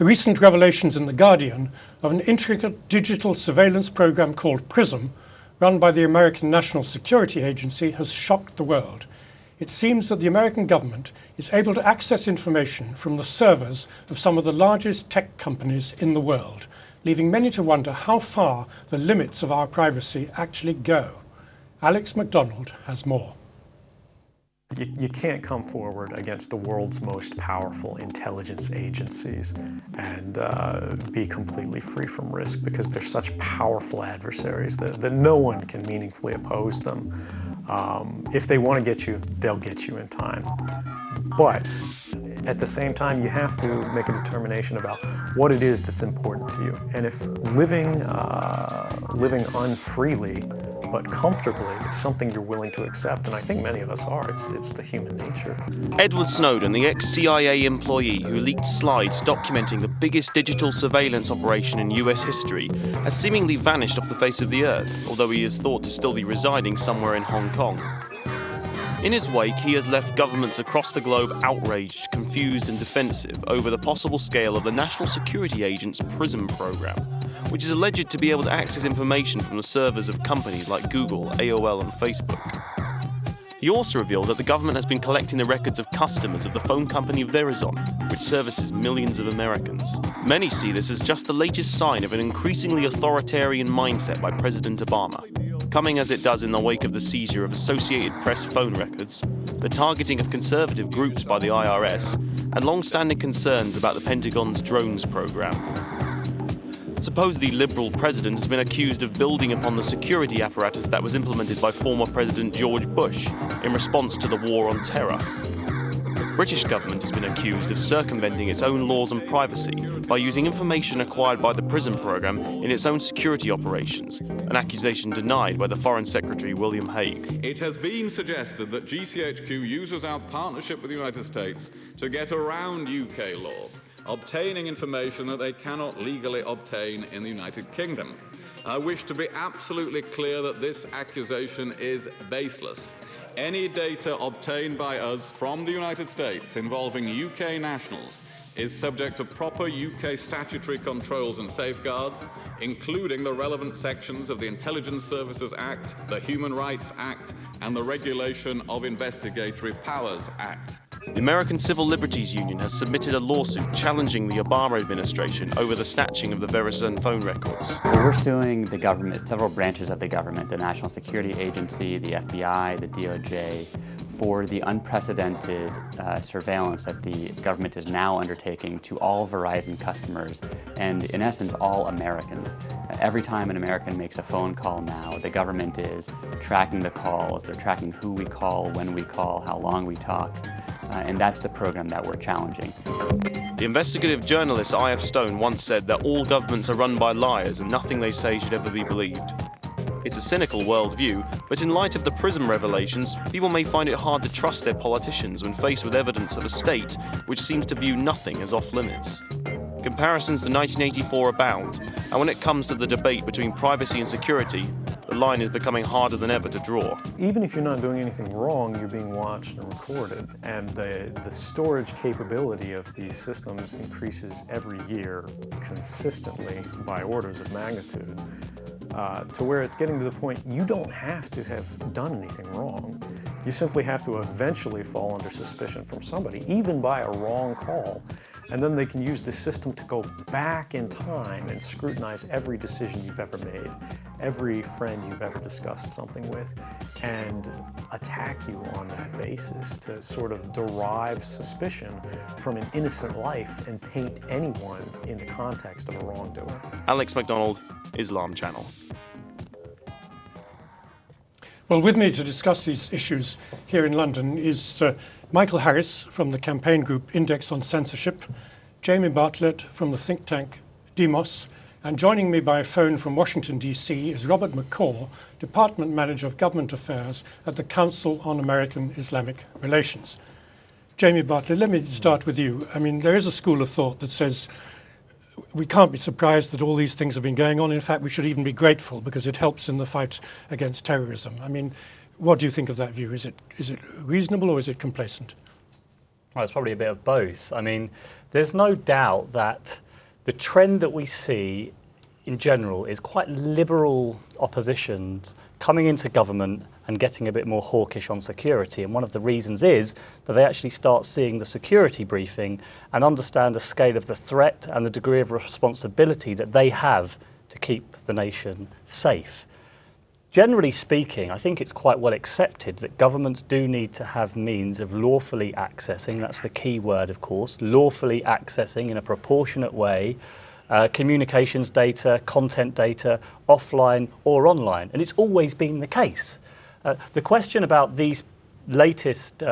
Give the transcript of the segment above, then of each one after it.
The recent revelations in The Guardian of an intricate digital surveillance program called PRISM, run by the American National Security Agency, has shocked the world. It seems that the American government is able to access information from the servers of some of the largest tech companies in the world, leaving many to wonder how far the limits of our privacy actually go. Alex MacDonald has more. You can't come forward against the world's most powerful intelligence agencies and be completely free from risk, because they're such powerful adversaries that no one can meaningfully oppose them. If they want to get you, they'll get you in time. But at the same time, you have to make a determination about what it is that's important to you. And if living unfreely but comfortably is something you're willing to accept, and I think many of us are, it's the human nature. Edward Snowden, the ex-CIA employee who leaked slides documenting the biggest digital surveillance operation in US history, has seemingly vanished off the face of the earth, although he is thought to still be residing somewhere in Hong Kong. In his wake, he has left governments across the globe outraged, confused and defensive over the possible scale of the National Security Agent's PRISM program, which is alleged to be able to access information from the servers of companies like Google, AOL and Facebook. He also revealed that the government has been collecting the records of customers of the phone company Verizon, which services millions of Americans. Many see this as just the latest sign of an increasingly authoritarian mindset by President Obama, coming as it does in the wake of the seizure of Associated Press phone records, the targeting of conservative groups by the IRS, and long-standing concerns about the Pentagon's drones program. The supposedly liberal president has been accused of building upon the security apparatus that was implemented by former President George Bush in response to the war on terror. The British government has been accused of circumventing its own laws on privacy by using information acquired by the PRISM program in its own security operations, an accusation denied by the Foreign Secretary William Hague. It has been suggested that GCHQ uses our partnership with the United States to get around UK law, obtaining information that they cannot legally obtain in the United Kingdom. I wish to be absolutely clear that this accusation is baseless. Any data obtained by us from the United States involving UK nationals is subject to proper UK statutory controls and safeguards, including the relevant sections of the Intelligence Services Act, the Human Rights Act, and the Regulation of Investigatory Powers Act. The American Civil Liberties Union has submitted a lawsuit challenging the Obama administration over the snatching of the Verizon phone records. We're suing the government, several branches of the government, the National Security Agency, the FBI, the DOJ, for the unprecedented surveillance that the government is now undertaking to all Verizon customers and, in essence, all Americans. Every time an American makes a phone call now, the government is tracking the calls, they're tracking who we call, when we call, how long we talk, and that's the program that we're challenging. The investigative journalist I.F. Stone once said that all governments are run by liars and nothing they say should ever be believed. It's a cynical worldview, but in light of the PRISM revelations, people may find it hard to trust their politicians when faced with evidence of a state which seems to view nothing as off-limits. Comparisons to 1984 abound, and when it comes to the debate between privacy and security, the line is becoming harder than ever to draw. Even if you're not doing anything wrong, you're being watched and recorded. And the storage capability of these systems increases every year consistently by orders of magnitude, to where it's getting to the point you don't have to have done anything wrong. You simply have to eventually fall under suspicion from somebody, even by a wrong call. And then they can use the system to go back in time and scrutinize every decision you've ever made, every friend you've ever discussed something with, and attack you on that basis to sort of derive suspicion from an innocent life and paint anyone in the context of a wrongdoer. Alex MacDonald, Islam Channel. Well, with me to discuss these issues here in London is Michael Harris from the campaign group Index on Censorship, Jamie Bartlett from the think tank Demos, and joining me by phone from Washington, D.C. is Robert McCaw, Department Manager of Government Affairs at the Council on American-Islamic Relations. Jamie Bartlett, let me start with you. I mean, there is a school of thought that says we can't be surprised that all these things have been going on. In fact, we should even be grateful because it helps in the fight against terrorism. I mean, what do you think of that view? Is it reasonable or is it complacent? Well, it's probably a bit of both. I mean, there's no doubt that the trend that we see in general is quite liberal oppositions coming into government and getting a bit more hawkish on security. And one of the reasons is that they actually start seeing the security briefing and understand the scale of the threat and the degree of responsibility that they have to keep the nation safe. Generally speaking, I think it's quite well accepted that governments do need to have means of lawfully accessing, that's the key word of course, lawfully accessing in a proportionate way communications data, content data, offline or online. And it's always been the case. The question about these latest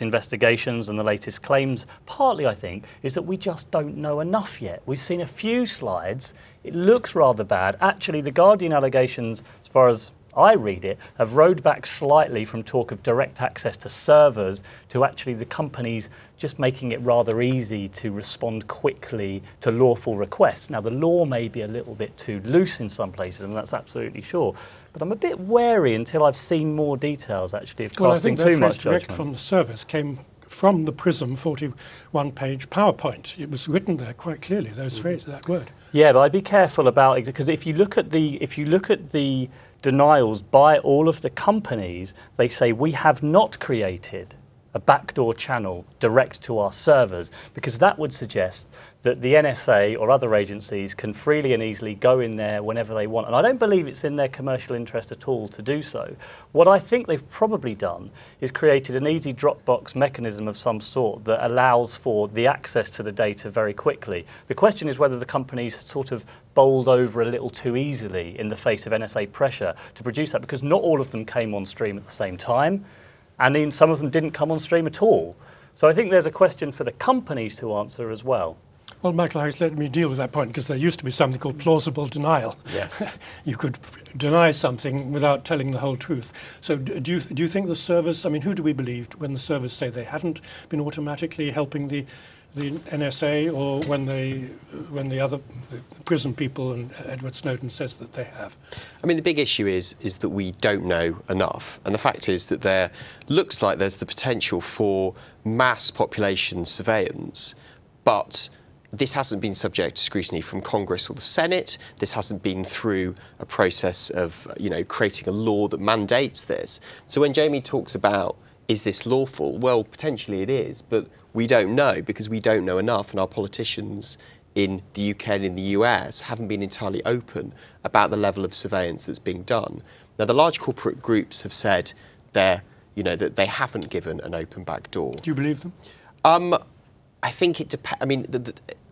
investigations and the latest claims, partly I think, is that we just don't know enough yet. We've seen a few slides. It looks rather bad. Actually, the Guardian allegations, as far as I read it, have rode back slightly from talk of direct access to servers to actually the companies just making it rather easy to respond quickly to lawful requests. Now, the law may be a little bit too loose in some places, and that's absolutely sure. But I'm a bit wary until I've seen more details, actually, of casting too much judgment. Direct from the service came from the PRISM 41-page PowerPoint. It was written there quite clearly, those phrases, that word. Yeah, but I'd be careful about it, because if you look at the denials by all of the companies, they say we have not created a backdoor channel direct to our servers, because that would suggest that the NSA or other agencies can freely and easily go in there whenever they want. And I don't believe it's in their commercial interest at all to do so. What I think they've probably done is created an easy Dropbox mechanism of some sort that allows for the access to the data very quickly. The question is whether the companies sort of bowled over a little too easily in the face of NSA pressure to produce that, because not all of them came on stream at the same time, and then some of them didn't come on stream at all. So I think there's a question for the companies to answer as well. Well, Michael Harris, let me deal with that point, because there used to be something called plausible denial. Yes. You could deny something without telling the whole truth. So do you think the servers, I mean, who do we believe when the servers say they haven't been automatically helping the NSA, or when the PRISM people and Edward Snowden says that they have? I mean, the big issue is that we don't know enough. And the fact is that there looks like there's the potential for mass population surveillance, but this hasn't been subject to scrutiny from Congress or the Senate. This hasn't been through a process of, creating a law that mandates this. So when Jamie talks about, is this lawful? Well, potentially it is, but we don't know, because we don't know enough, and our politicians in the UK and in the US haven't been entirely open about the level of surveillance that's being done. Now, the large corporate groups have said that they haven't given an open back door. Do you believe them? I think it depends. I mean,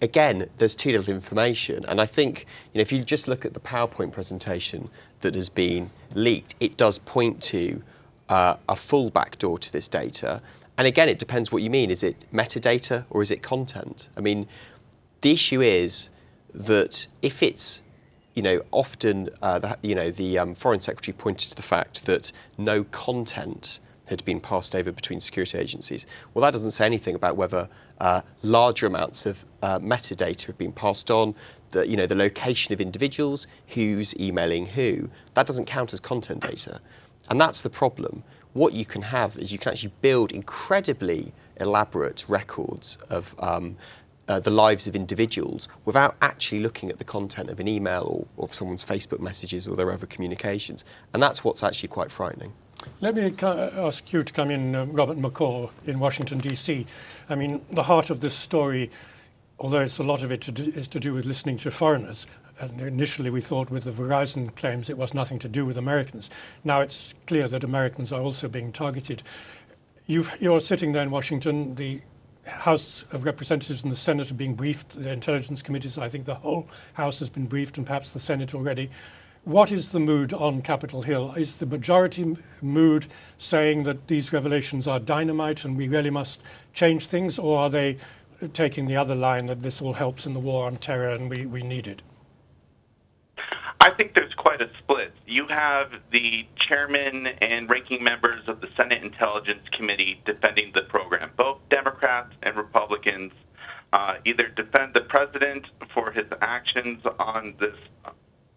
again, there's too little information, and I think if you just look at the PowerPoint presentation that has been leaked, it does point to a full backdoor to this data. And again, it depends what you mean. Is it metadata or is it content? I mean, the issue is that if it's, often the Foreign Secretary pointed to the fact that no content had been passed over between security agencies. Well, that doesn't say anything about whether larger amounts of metadata have been passed on, the location of individuals, who's emailing who. That doesn't count as content data. And that's the problem. What you can have is you can actually build incredibly elaborate records of the lives of individuals without actually looking at the content of an email or of someone's Facebook messages or their other communications. And that's what's actually quite frightening. Let me ask you to come in, Robert McCaw in Washington, D.C. I mean, the heart of this story, although it's a lot of it is to do with listening to foreigners, and initially we thought with the Verizon claims it was nothing to do with Americans. Now it's clear that Americans are also being targeted. You're sitting there in Washington, the House of Representatives and the Senate are being briefed, the intelligence committees, I think the whole House has been briefed, and perhaps the Senate already. What is the mood on Capitol Hill? Is the majority mood saying that these revelations are dynamite and we really must change things, or are they taking the other line that this all helps in the war on terror and we need it? I think there's quite a split. You have the chairman and ranking members of the Senate Intelligence Committee defending the program. Both Democrats and Republicans either defend the president for his actions on this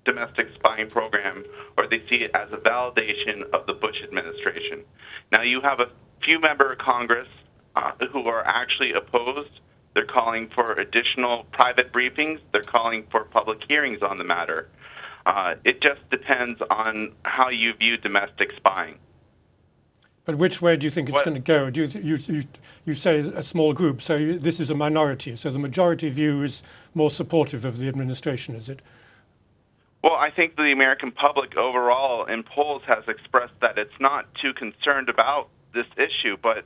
domestic spying program, or they see it as a validation of the Bush administration. Now, you have a few members of Congress who are actually opposed They're calling for additional private briefings. They're calling for public hearings on the matter. It just depends on how you view domestic spying. But which way do you think it's going to go? Do you say a small group, so this is a minority, so the majority view is more supportive of the administration, is it? Well, I think the American public overall in polls has expressed that it's not too concerned about this issue, but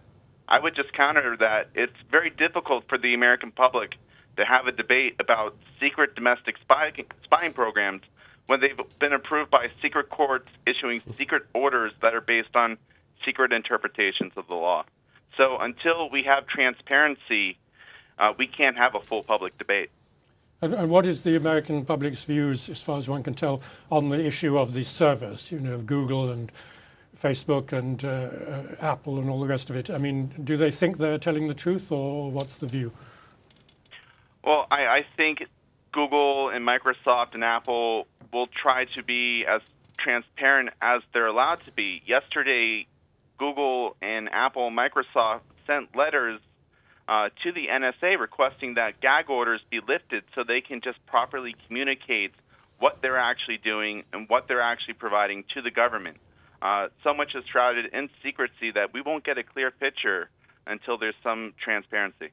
I would just counter that it's very difficult for the American public to have a debate about secret domestic spying programs when they've been approved by secret courts issuing secret orders that are based on secret interpretations of the law. So until we have transparency, we can't have a full public debate. And what is the American public's views, as far as one can tell, on the issue of the servers, of Google and Facebook and Apple and all the rest of it? I mean, do they think they're telling the truth, or what's the view? Well, I think Google and Microsoft and Apple will try to be as transparent as they're allowed to be. Yesterday, Google and Apple and Microsoft sent letters to the NSA requesting that gag orders be lifted so they can just properly communicate what they're actually doing and what they're actually providing to the government. So much is shrouded in secrecy that we won't get a clear picture until there's some transparency.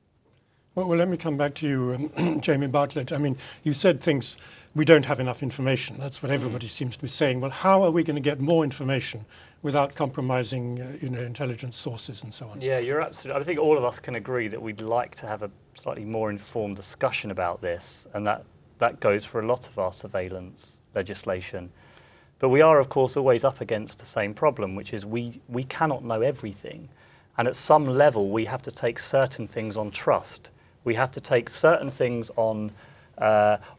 Well, let me come back to you, Jamie Bartlett. I mean, you said things, we don't have enough information. That's what everybody seems to be saying. Well, how are we going to get more information without compromising, intelligence sources and so on? Yeah, you're absolutely. I think all of us can agree that we'd like to have a slightly more informed discussion about this, and that goes for a lot of our surveillance legislation. But we are, of course, always up against the same problem, which is we cannot know everything. And at some level, we have to take certain things on trust. We have to take certain things on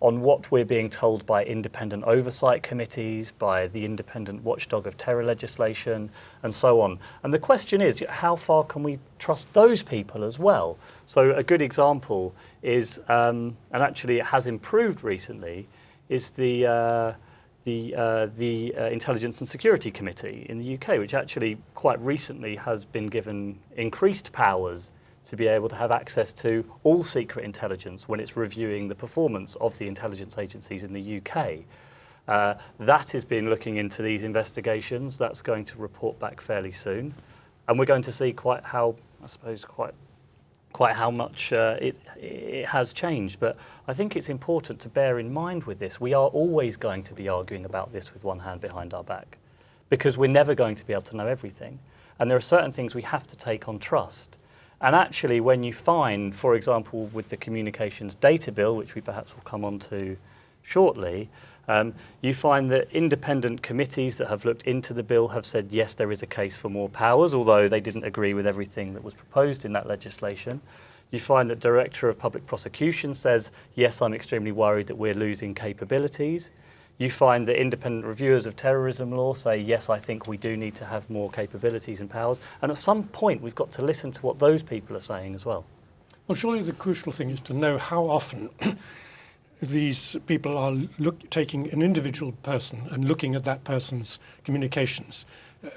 what we're being told by independent oversight committees, by the independent watchdog of terror legislation, and so on. And the question is, how far can we trust those people as well? So a good example is, and actually it has improved recently, is the Intelligence and Security Committee in the UK, which actually quite recently has been given increased powers to be able to have access to all secret intelligence when it's reviewing the performance of the intelligence agencies in the UK. That has been looking into these investigations. That's going to report back fairly soon. And we're going to see quite how much it has changed. But I think it's important to bear in mind with this, we are always going to be arguing about this with one hand behind our back, because we're never going to be able to know everything. And there are certain things we have to take on trust. And actually, when you find, for example, with the Communications Data Bill, which we perhaps will come on to shortly, you find that independent committees that have looked into the bill have said, yes, there is a case for more powers, although they didn't agree with everything that was proposed in that legislation. You find that Director of Public Prosecution says, yes, I'm extremely worried that we're losing capabilities. You find that independent reviewers of terrorism law say, yes, I think we do need to have more capabilities and powers. And at some point, we've got to listen to what those people are saying as well. Well, surely the crucial thing is to know how often these people are taking an individual person and looking at that person's communications.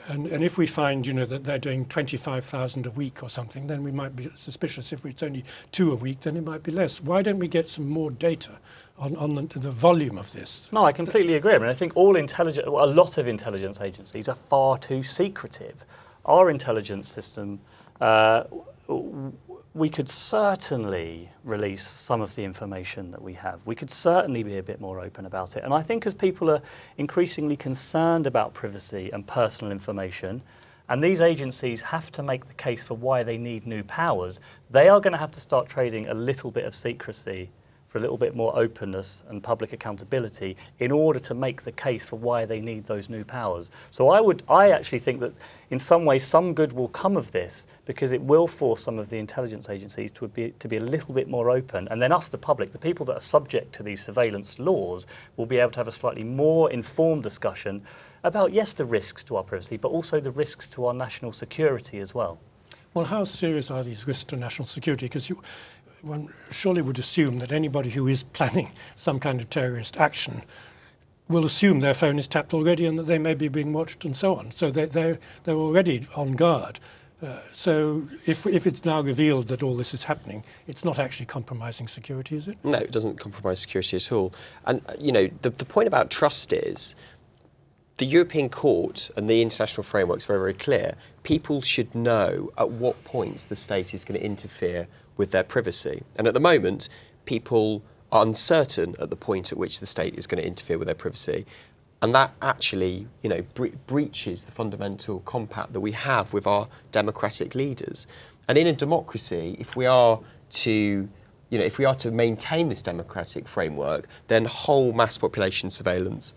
And if we find, that they're doing 25,000 a week or something, then we might be suspicious. If it's only 2 a week, then it might be less. Why don't we get some more data on the volume of this? No, I completely agree. I mean, I think a lot of intelligence agencies are far too secretive. Our intelligence system, we could certainly release some of the information that we have. We could certainly be a bit more open about it. And I think as people are increasingly concerned about privacy and personal information, and these agencies have to make the case for why they need new powers, they are going to have to start trading a little bit of secrecy for a little bit more openness and public accountability in order to make the case for why they need those new powers. So I actually think that in some ways some good will come of this, because it will force some of the intelligence agencies to be a little bit more open, and then us, the public, the people that are subject to these surveillance laws, will be able to have a slightly more informed discussion about, yes, the risks to our privacy, but also the risks to our national security as well. Well, how serious are these risks to national security? Because one surely would assume that anybody who is planning some kind of terrorist action will assume their phone is tapped already and that they may be being watched and so on. So they're already on guard. So if it's now revealed that all this is happening, it's not actually compromising security, is it? No, it doesn't compromise security at all. And, the point about trust is the European Court and the international framework is very, very clear. People should know at what points the state is going to interfere with their privacy. And at the moment, people are uncertain at the point at which the state is going to interfere with their privacy. And that actually, breaches the fundamental compact that we have with our democratic leaders. And in a democracy, if we are to maintain this democratic framework, then whole mass population surveillance,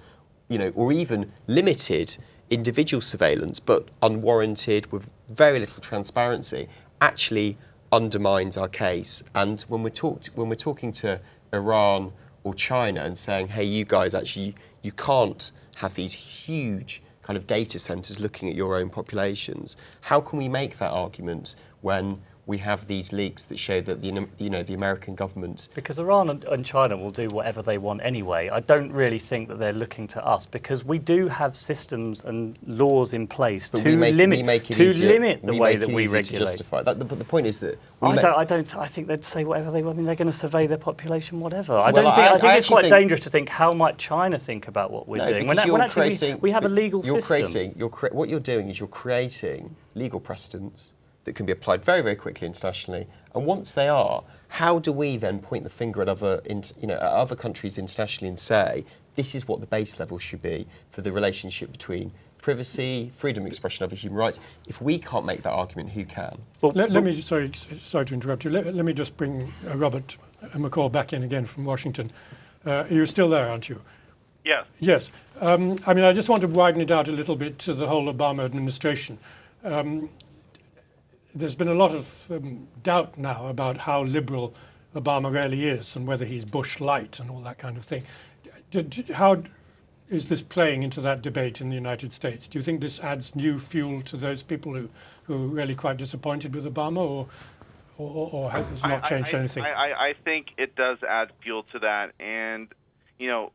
or even limited individual surveillance, but unwarranted with very little transparency, actually undermines our case. And when we're talking to Iran or China and saying, hey, you guys actually, you can't have these huge kind of data centres looking at your own populations, how can we make that argument when we have these leaks that show that the American government... Because Iran and China will do whatever they want anyway. I don't really think that they're looking to us, because we do have systems and laws in place to limit the way that we regulate. To justify that. But the point is that... I think they'd say whatever they want. I mean, they're going to survey their population, whatever. I think it's quite dangerous to think, how might China think about what we're doing? When actually we have a legal system. What you're doing is you're creating legal precedents that can be applied very, very quickly internationally. And once they are, how do we then point the finger at other countries internationally and say, this is what the base level should be for the relationship between privacy, freedom of expression, other human rights? If we can't make that argument, who can? Well, sorry to interrupt you. Let me just bring Robert McCaw back in again from Washington. You're still there, aren't you? Yes. Yes. I just want to widen it out a little bit to the whole Obama administration. There's been a lot of doubt now about how liberal Obama really is and whether he's Bush light and all that kind of thing. How is this playing into that debate in the United States? Do you think this adds new fuel to those people who are really quite disappointed with Obama, or has not changed anything? I think it does add fuel to that. And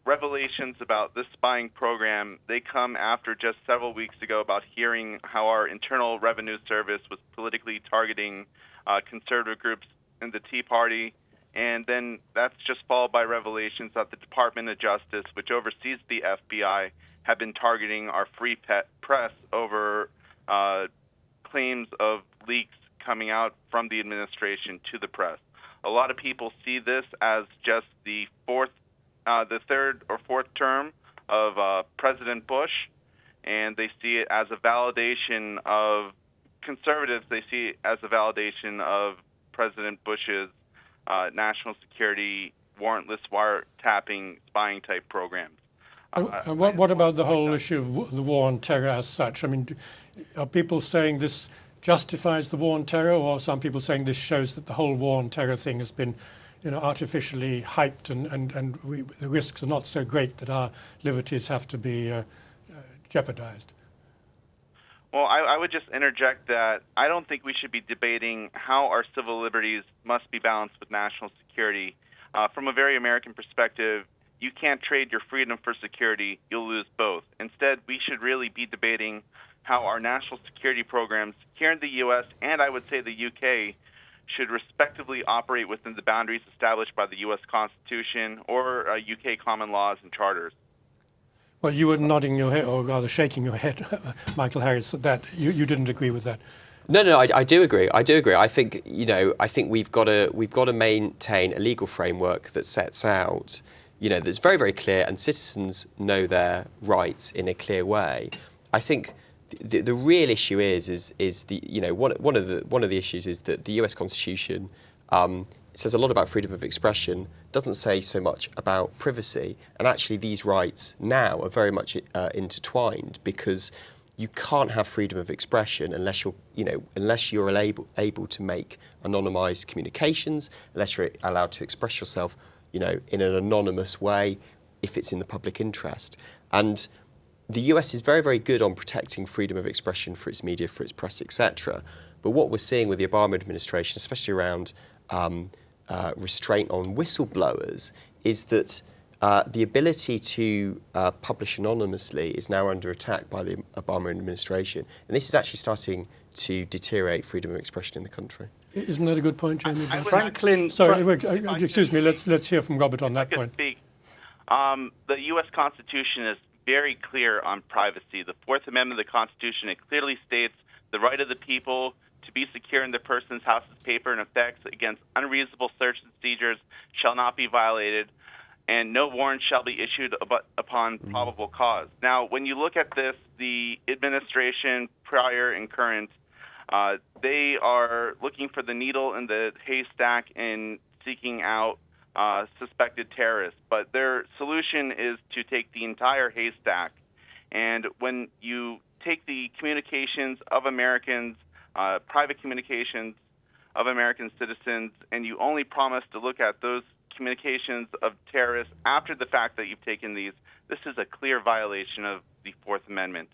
revelations about this spying program, they come after just several weeks ago about hearing how our Internal Revenue Service was politically targeting conservative groups in the Tea Party. And then that's just followed by revelations that the Department of Justice, which oversees the FBI, have been targeting our free press over claims of leaks coming out from the administration to the press. A lot of people see this as just the third or fourth term of President Bush, and they see it as a validation of conservatives. They see it as a validation of President Bush's national security, warrantless wiretapping, spying type programs. What about the whole issue of the war on terror as such? I mean, are people saying this justifies the war on terror, or are some people saying this shows that the whole war on terror thing has been artificially hyped, and the risks are not so great that our liberties have to be jeopardized? Well, I would just interject that I don't think we should be debating how our civil liberties must be balanced with national security. From a very American perspective, you can't trade your freedom for security. You'll lose both. Instead, we should really be debating how our national security programs here in the U.S. and I would say the U.K. should respectively operate within the boundaries established by the U.S. Constitution or UK common laws and charters. Well, you were nodding your head, or rather shaking your head, Michael Harris, that you didn't agree with that. No, I do agree. I think we've got to maintain a legal framework that sets out, that's very, very clear, and citizens know their rights in a clear way. I think the real issue is one of the issues is that the US Constitution says a lot about freedom of expression, doesn't say so much about privacy, and actually these rights now are very much intertwined, because you can't have freedom of expression unless you're able to make anonymized communications, unless you're allowed to express yourself, in an anonymous way, if it's in the public interest. And the US is very, very good on protecting freedom of expression for its media, for its press, etc. But what we're seeing with the Obama administration, especially around restraint on whistleblowers, is that the ability to publish anonymously is now under attack by the Obama administration. And this is actually starting to deteriorate freedom of expression in the country. Isn't that a good point, Jamie? Franklin, sorry, excuse me. Let's hear from Robert on that point. Speak. The U.S. Constitution is very clear on privacy. The Fourth Amendment of the Constitution, it clearly states the right of the people to be secure in their persons, houses, paper, and effects against unreasonable search and seizures shall not be violated, and no warrant shall be issued upon probable cause. Now, when you look at this, the administration, prior and current, they are looking for the needle in the haystack in seeking out suspected terrorists. But their solution is to take the entire haystack. And when you take the communications of Americans, private communications of American citizens, and you only promise to look at those communications of terrorists after the fact that you've taken these, this is a clear violation of the Fourth Amendment.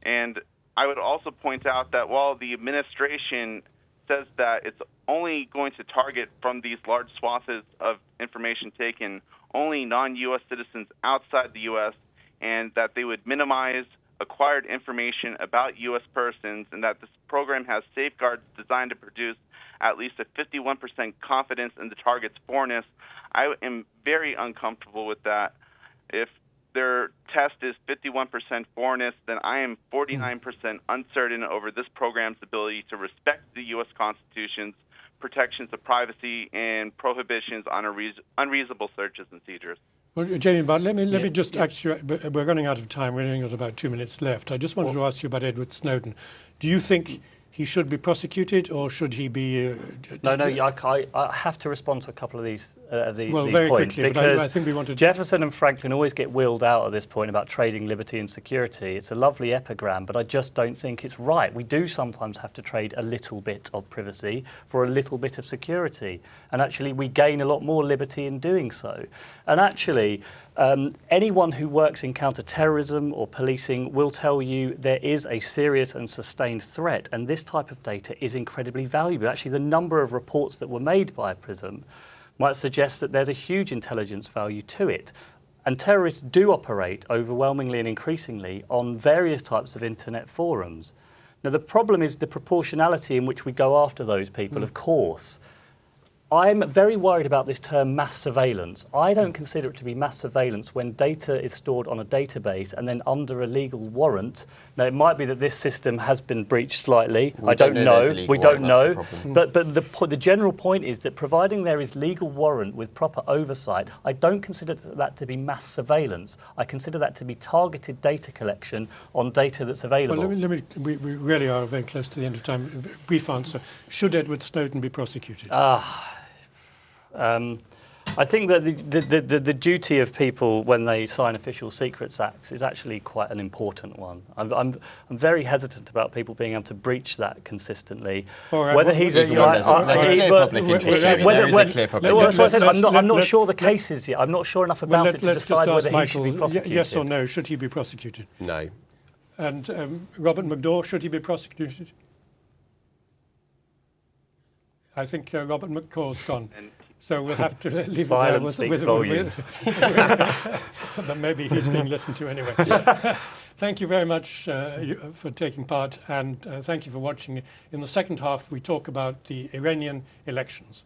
And I would also point out that while the administration says that it's only going to target from these large swaths of information taken only non-U.S. citizens outside the U.S., and that they would minimize acquired information about U.S. persons, and that this program has safeguards designed to produce at least a 51% confidence in the target's foreignness, I am very uncomfortable with that. If their test is 51% foreignness, then I am 49% uncertain over this program's ability to respect the U.S. Constitution's protections of privacy and prohibitions on unreasonable searches and seizures. Well, Jamie, but let me just actually, we're running out of time. We're only got about 2 minutes left. I just wanted to ask you about Edward Snowden. Do you think he should be prosecuted, or should he be? No, I have to respond to a couple of these very points, quickly, because I think we wanted Jefferson and Franklin always get wheeled out at this point about trading liberty and security. It's a lovely epigram, but I just don't think it's right. We do sometimes have to trade a little bit of privacy for a little bit of security, and actually we gain a lot more liberty in doing so. And actually, anyone who works in counter-terrorism or policing will tell you there is a serious and sustained threat, and this type of data is incredibly valuable. Actually, the number of reports that were made by PRISM might suggest that there's a huge intelligence value to it. And terrorists do operate overwhelmingly and increasingly on various types of internet forums. Now, the problem is the proportionality in which we go after those people, of course. I'm very worried about this term mass surveillance. I don't consider it to be mass surveillance when data is stored on a database and then under a legal warrant. Now, it might be that this system has been breached slightly. I don't know. We don't know. But the general point is that providing there is legal warrant with proper oversight, I don't consider that to be mass surveillance. I consider that to be targeted data collection on data that's available. Well, we really are very close to the end of time. Brief answer. Should Edward Snowden be prosecuted? I think that the duty of people when they sign Official Secrets Acts is actually quite an important one. I'm very hesitant about people being able to breach that consistently. Right, whether he's there's a clear public interest. I'm not sure the case is yet. I'm not sure enough about it to decide whether he should be prosecuted. Yes or no? Should he be prosecuted? No. And Robert McCaw, should he be prosecuted? I think Robert McCaw's gone. So we'll have to leave Silence it there speaks volumes. But maybe he's being listened to anyway. Thank you very much for taking part, and thank you for watching. In the second half, we talk about the Iranian elections.